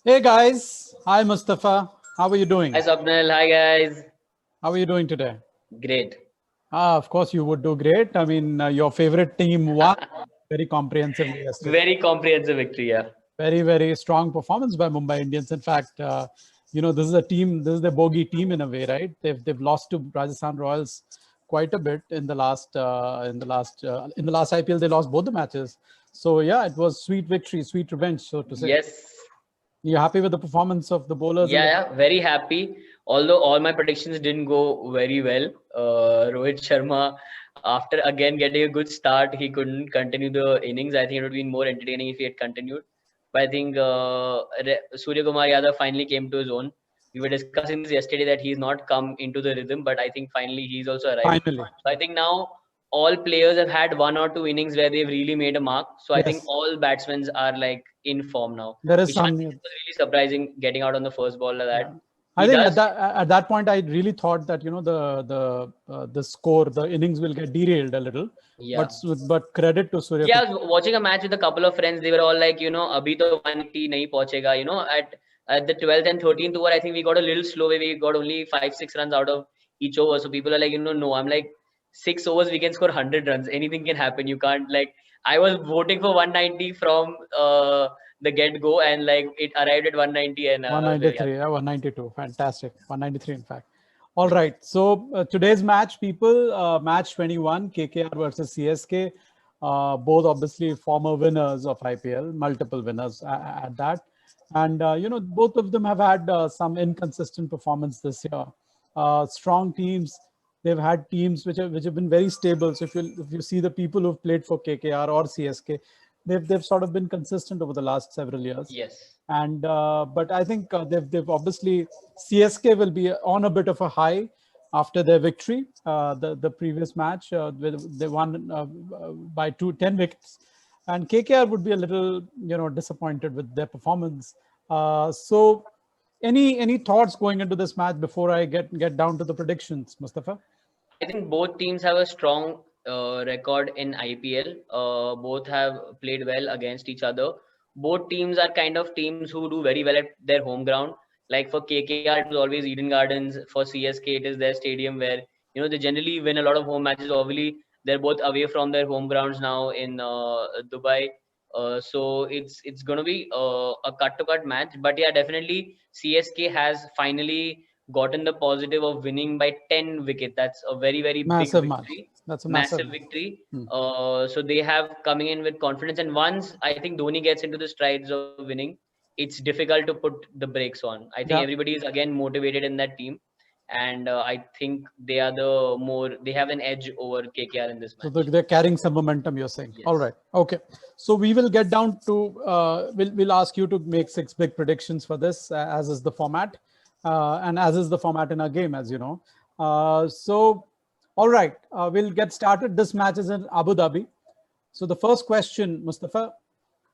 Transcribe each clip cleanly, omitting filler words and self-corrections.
Hey guys, hi Mustafa. How are you Hi doing? Swapnil, hi guys. How are you doing today? Great. Of course, you would do great. I mean, your favorite team won very comprehensively yesterday. Very comprehensive victory, yeah. Very, very strong performance by Mumbai Indians. In fact, this is a team. This is the bogey team in a way, right? They've lost to Rajasthan Royals quite a bit in the last IPL. They lost both the matches. So yeah, it was sweet victory, sweet revenge, so to say. Yes. You happy with the performance of the bowlers in Yeah, the yeah, very happy. Although all my predictions didn't go very well. Rohit Sharma, after again getting a good start, he couldn't continue the innings. I think it would have been more entertaining if he had continued. But I think Surya Kumar Yadav finally came to his own. We were discussing this yesterday that he's not come into the rhythm, but I think finally he's also arrived. finally? So I think now all players have had one or two innings where they've really made a mark. So I think Yes, all batsmen are like in form now. there is Ishan some. Kishan was really surprising getting out on the first ball like that. Yeah. I He think does, at that point I really thought that the score, the innings will get derailed a little, yeah. but credit to Surya Yeah, Kumar. I was watching a match with a couple of friends. They were all like, abhi to 180 nahi pahunchega. At the 12th and 13th over, I think we got a little slow where we got only 5-6 runs out of each over. So people are like, no. I'm like, 6 overs we can score 100 runs. Anything can happen. You can't like. I was voting for 190 from the get go, and like it arrived at 190, and I was very 193, happy. yeah, 192, fantastic. 193, in fact. All right. So today's match, people, match 21, KKR versus CSK. Both obviously former winners of IPL, multiple winners at that. And both of them have had some inconsistent performance this year. Strong teams. They've had teams which have been very stable. So if you see the people who've played for KKR or CSK, they've sort of been consistent over the last several years. Yes. And but I think they've obviously, CSK will be on a bit of a high after their victory. The previous match, they won by 10 wickets, and KKR would be a little disappointed with their performance. So any thoughts going into this match before I get down to the predictions, Mustafa? I think both teams have a strong record in IPL. Both have played well against each other. Both teams are kind of teams who do very well at their home ground. Like for KKR, it was always Eden Gardens. For CSK, it is their stadium where they generally win a lot of home matches. Obviously, they're both away from their home grounds now in Dubai. So it's gonna be a cut-to-cut match. But yeah, definitely CSK has finally gotten the positive of winning by 10 wicket. That's a very, very big Massive match. victory, That's a massive massive match. victory. Hmm. So they have coming in with confidence. And once I think Dhoni gets into the strides of winning, it's difficult to put the brakes on. I think Yeah. everybody is again motivated in that team. And I think they have an edge over KKR in this So match. they're carrying some momentum, you're saying. All Yes. right. Okay. So we will get down to, we'll ask you to make six big predictions for this, as is the format, and as is the format in our game, as you know. All right. We'll get started. This match is in Abu Dhabi. So the first question, Mustafa,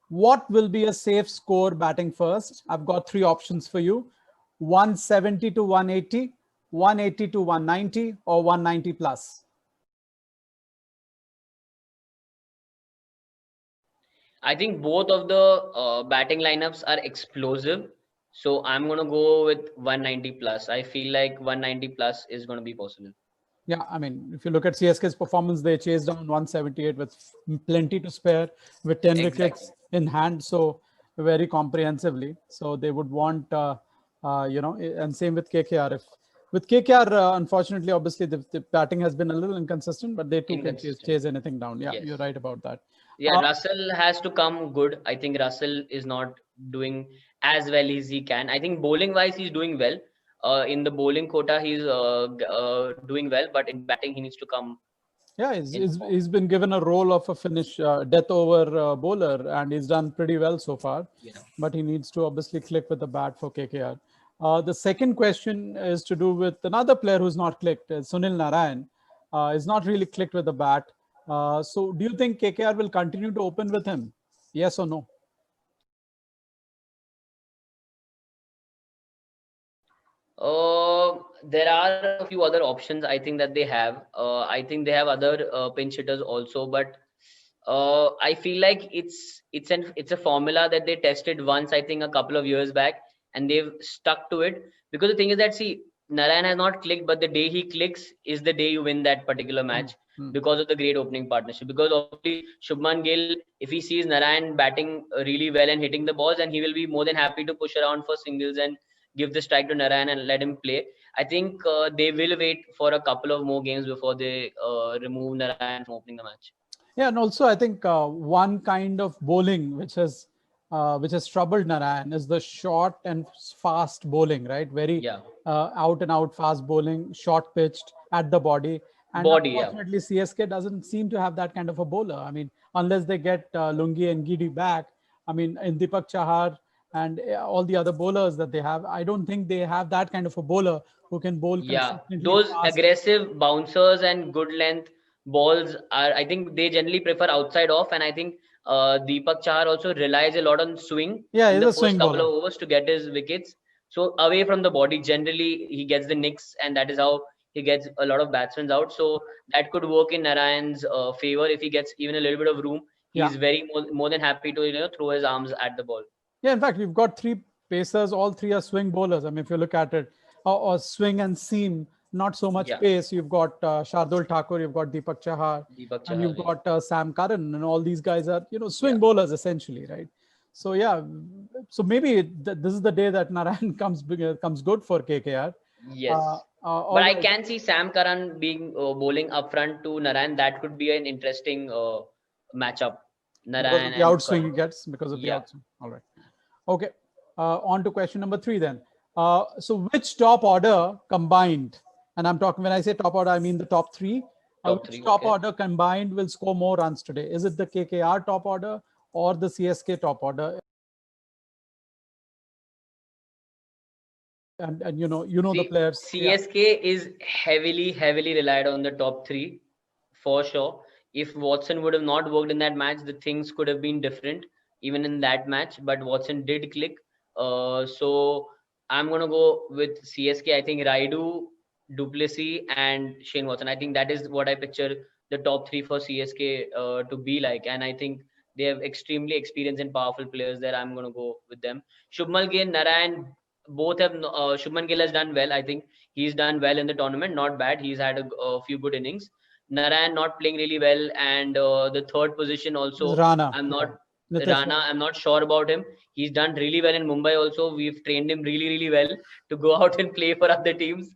what will be a safe score batting first? I've got three options for you: 170 to 180, 180 to 190, or 190 plus. I think both of the batting lineups are explosive. So I'm going to go with 190 plus. I feel like 190 plus is going to be possible. Yeah, I mean, if you look at CSK's performance, they chased down 178 with plenty to spare, with 10 Exactly. wickets in hand, so very comprehensively. So they would want, and same with KKR. If with KKR, unfortunately, obviously the batting has been a little inconsistent, but they too can Inconsistent. chase anything down. Yeah, you're Yes. right about that. Yeah, Russell has to come good. I think Russell is not doing as well as he can. I think bowling wise, he's doing well. In the bowling quota, he's doing well, but in batting, he needs to come Yeah, in form. he's been given a role of a finish death over bowler, and he's done pretty well so far. Yeah. But he needs to obviously click with the bat for KKR. The second question is to do with another player who's not clicked, Sunil Narayan. Is not really clicked with the bat. So, do you think KKR will continue to open with him? Yes or no? There are a few other options I think that they have. I think they have other pinch hitters also, but I feel like it's a formula that they tested once, I think a couple of years back, and they've stuck to it. Because the thing is that, see, Narayan has not clicked, but the day he clicks is the day you win that particular match because of the great opening partnership. Because obviously Shubman Gill, if he sees Narayan batting really well and hitting the balls, then he will be more than happy to push around for singles and give the strike to Narayan and let him play. I think they will wait for a couple of more games before they remove Narayan from opening the match. Yeah, and also I think one kind of bowling which has troubled Narayan is the short and fast bowling, right? Very Yeah. out and out fast bowling, short pitched at the body. And Body, yeah. unfortunately, CSK doesn't seem to have that kind of a bowler. I mean, unless they get Lungi and Gidi back, I mean, in Deepak Chahar and all the other bowlers that they have, I don't think they have that kind of a bowler who can bowl Yeah, consistently those fast. aggressive bouncers and good length balls are, I think they generally prefer outside off, and I think Deepak Chahar also relies a lot on swing Yeah, in he's the a first swing couple of bowler. overs to get his wickets. So away from the body, generally he gets the nicks, and that is how he gets a lot of batsmen out. So that could work in Narayan's favor if he gets even a little bit of room. Yeah. He's very more than happy to throw his arms at the ball. Yeah, in fact, we've got three pacers. All three are swing bowlers. I mean, if you look at it, or swing and seam, not so much Yeah, pace. You've got Shardul Thakur, you've got Deepak Chahar, Deepak and Chahar, you've yeah. got Sam Curran, and all these guys are swing Yeah. bowlers essentially, right? So yeah, so maybe this is the day that Narayan comes good for KKR. Yes. All But I right, can see Sam Curran being bowling up front to Narayan. That could be an interesting matchup. because of Narayan the and outswing he Curran. gets, because of the Yeah. outswing. All right. Okay. On to question number 3 then. So which top order combined, and I'm talking, when I say top order, I mean the top three, Top which three. top Okay. order combined will score more runs today? Is it the KKR top order or the CSK top order? And the See, players. Yeah. CSK is heavily relied on the top three for sure. If Watson would have not worked in that match, the things could have been different even in that match. But Watson did click. So I'm gonna go with CSK. I think Raidu, Duplessis, and Shane Watson. I think that is what I picture the top three for CSK to be like. And I think they have extremely experienced and powerful players there. I'm gonna go with them. Shubmal Gill, Narayan, both have. Shubman Gill has done well. I think he's done well in the tournament. Not bad. He's had a few good innings. Narayan not playing really well, and the third position Is also. Rana. I'm Yeah. not Nitesh Rana. Rana. I'm not sure about him. He's done really well in Mumbai. Also, we've trained him really well to go out and play for other teams.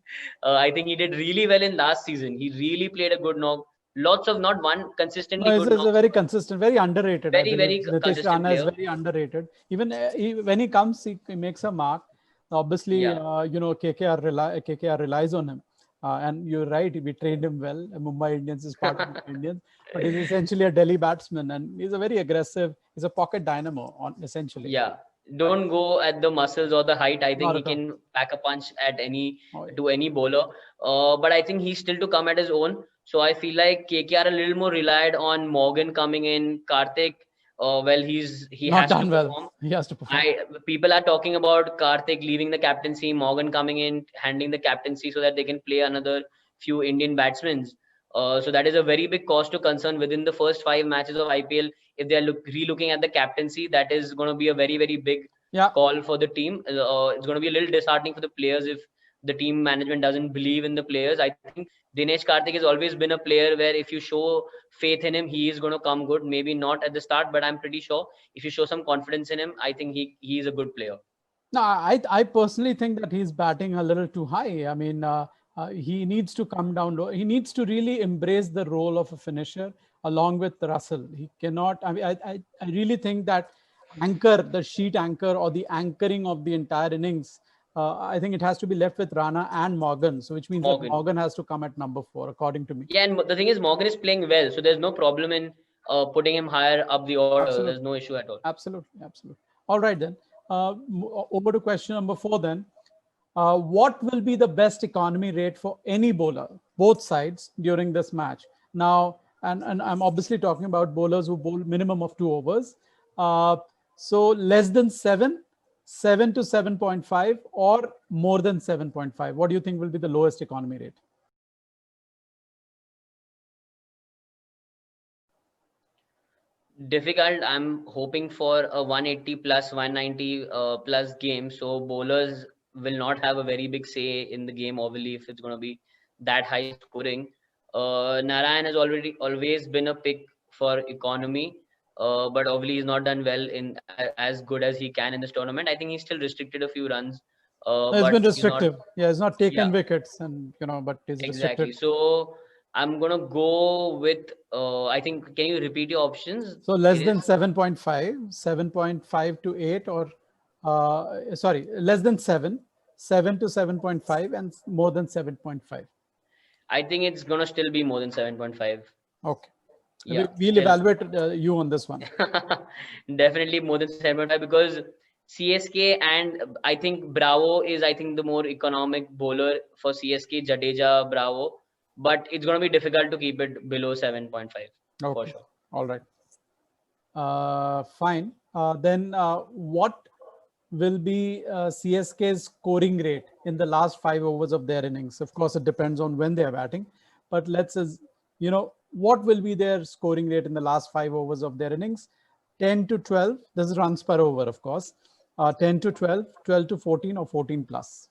I think he did really well in last season. He really played a good knock. Lots of not one No, consistently he's good a knocks, very but consistent, very underrated. I believe very Nitish consistent Rana is player. very underrated. Even when he comes, he makes a mark. Obviously, Yeah. KKR relies on him. And you're right, we trained him well. Mumbai Indians is part of Mumbai Indians, but he's essentially a Delhi batsman, and he's a very aggressive. He's a pocket dynamo, essentially. Yeah, don't go at the muscles or the height. I think Not he at all. can pack a punch at any Oh, yeah. to any bowler. But I think he's still to come at his own. So I feel like KKR a little more relied on Morgan coming in. Karthik, well, he Not has to done well. perform. He has to perform. People are talking about Karthik leaving the captaincy, Morgan coming in, handing the captaincy so that they can play another few Indian batsmen. So that is a very big cause to concern within the first 5 matches of IPL. If they are re-looking at the captaincy, that is going to be a very big Yeah. call for the team. It's going to be a little disheartening for the players if the team management doesn't believe in the players. I think Dinesh Karthik has always been a player where if you show faith in him, he is going to come good. Maybe not at the start, but I'm pretty sure if you show some confidence in him, I think he is a good player. No, I personally think that he's batting a little too high. I mean, he needs to come down low. He needs to really embrace the role of a finisher along with Russell. He cannot. I mean, I really think that the sheet anchor or the anchoring of the entire innings, I think it has to be left with Rana and Morgan. So, which means that Morgan. Morgan has to come at number 4, according to me. Yeah, and the thing is, Morgan is playing well, so there's no problem in putting him higher up the order. Absolutely. There's no issue at all. Absolutely. All right, then. Over to question number 4 then. What will be the best economy rate for any bowler, both sides, during this match? Now, and I'm obviously talking about bowlers who bowl minimum of 2 overs. So less than 7 to 7.5, or more than 7.5. What do you think will be the lowest economy rate? difficult. I'm hoping for a 180 plus 190 plus game. So bowlers will not have a very big say in the game, obviously, if it's going to be that high scoring. Narayan has always been a pick for economy, but obviously he's not done well in as good as he can in this tournament. I think he's still restricted a few runs, No, it's been but he's not. restrictive. Yeah, it's not taken Yeah, wickets, and but he's restricted. exactly. So I'm gonna go with. I think. Can you repeat your options? So less It than is 7.5, 7.5 to 8, or sorry, less than 7, 7 to 7.5, and more than 7.5. I think it's gonna still be more than 7.5. Okay. Yeah, We'll still. evaluate you on this one. Definitely more than 7.5 because CSK and I think Bravo is I think the more economic bowler for CSK, Jadeja, Bravo, but it's gonna be difficult to keep it below 7.5 for Okay. sure. All right. Fine. Then what will be CSK's scoring rate in the last 5 overs of their innings? Of course, it depends on when they are batting, but what will be their scoring rate in the last 5 overs of their innings? 10 to 12. This is runs per over, of course. 10 to 12, 12 to 14, or 14 plus.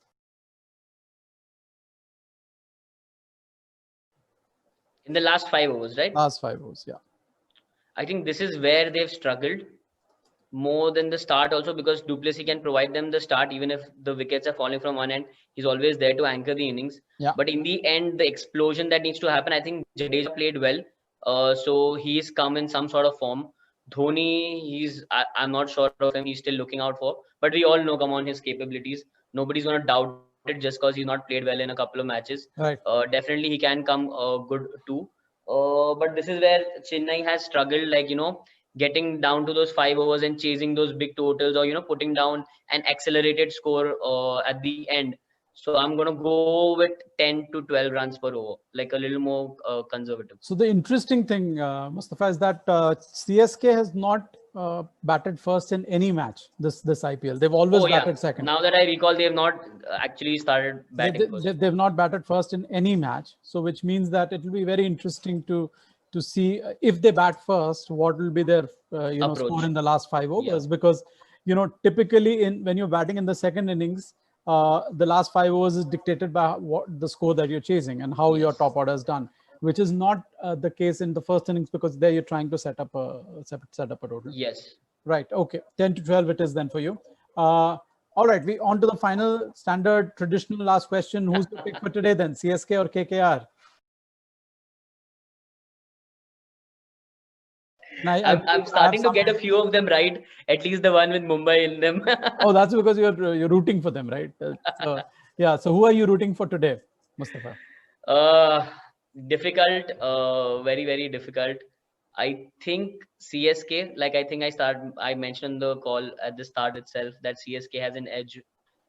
In the last 5 overs, right? Last 5 overs, yeah. I think this is where they've struggled more than the start also because Du Plessis can provide them the start even if the wickets are falling from one end. He's always there to anchor the innings. Yeah. But in the end, the explosion that needs to happen, I think Jadeja played well. So he's come in some sort of form. Dhoni, I'm not sure of him. He's still looking out for. But we all know, come on, his capabilities. Nobody's going to doubt it just because he's not played well in a couple of matches. Right. Definitely he can come good too. But this is where Chennai has struggled, like, getting down to those 5 overs and chasing those big totals or putting down an accelerated score at the end. So I'm gonna go with 10 to 12 runs per over, like a little more conservative. So the interesting thing, Mustafa, is that CSK has not batted first in any match this IPL. They've always batted second. Now that I recall, they have not actually started batting first. They've not batted first in any match. So which means that it will be very interesting to see if they bat first, what will be their score in the last 5 overs. Because typically when you're batting in the second innings, the last 5 overs is dictated by what the score that you're chasing and how your top order is done, which is not the case in the first innings because there you're trying to set up a total. Yes. Right. Okay. 10 to 12 it is then for you. All right. We on to the final standard traditional last question. Who's the pick for today then? CSK or KKR? I'm starting to get a few of them right. At least the one with Mumbai in them. Oh, that's because you're rooting for them, right? Yeah. So who are you rooting for today, Mustafa? Difficult. Very, very difficult. I think CSK, like I mentioned the call at the start itself that CSK has an edge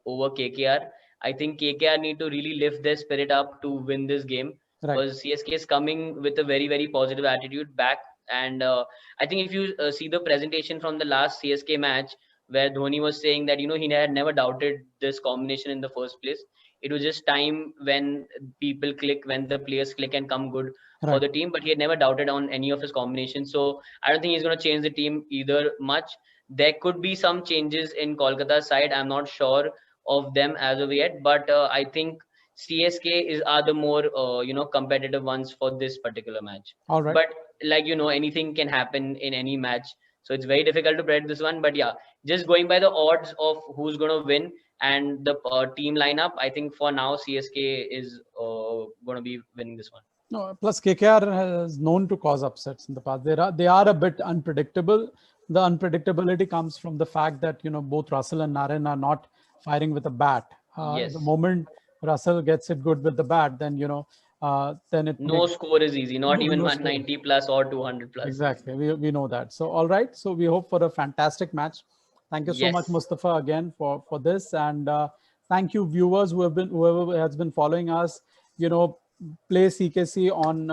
over KKR. I think KKR need to really lift their spirit up to win this game because CSK is coming with a very, very positive attitude back. And I think if you see the presentation from the last CSK match where Dhoni was saying that, he had never doubted this combination in the first place. It was just time when people click, when the players click and come good for the team, but he had never doubted on any of his combinations. So I don't think he's going to change the team either much. There could be some changes in Kolkata's side. I'm not sure of them as of yet, but I think CSK are the more competitive ones for this particular match. All right. But anything can happen in any match, so it's very difficult to predict this one. But yeah, just going by the odds of who's going to win and the team lineup, I think for now CSK is going to be winning this one. No, plus KKR has known to cause upsets in the past. They are a bit unpredictable. The unpredictability comes from the fact that both Russell and Narayan are not firing with a bat. Yes. The moment Russell gets it good with the bat, then then it score is easy, not even 190 plus or 200 plus. Exactly, we know that. So all right, so we hope for a fantastic match. Thank you so much, Mustafa, again for this, and thank you viewers whoever has been following us. Play CKC on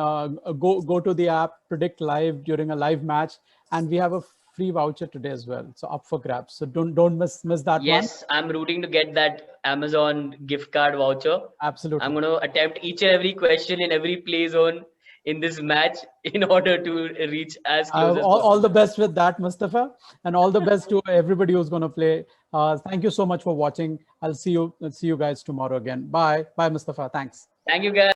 go to the app, predict live during a live match, and we have a free voucher today as well, so up for grabs. So don't miss that. Yes, I'm rooting to get that Amazon gift card voucher. Absolutely. I'm going to attempt each and every question in every play zone in this match in order to reach as close as all possible. the best with that, Mustafa, and all the best to everybody who's going to play. Thank you so much for watching. I'll see you guys tomorrow again. Bye, Mustafa. Thanks. Thank you, guys.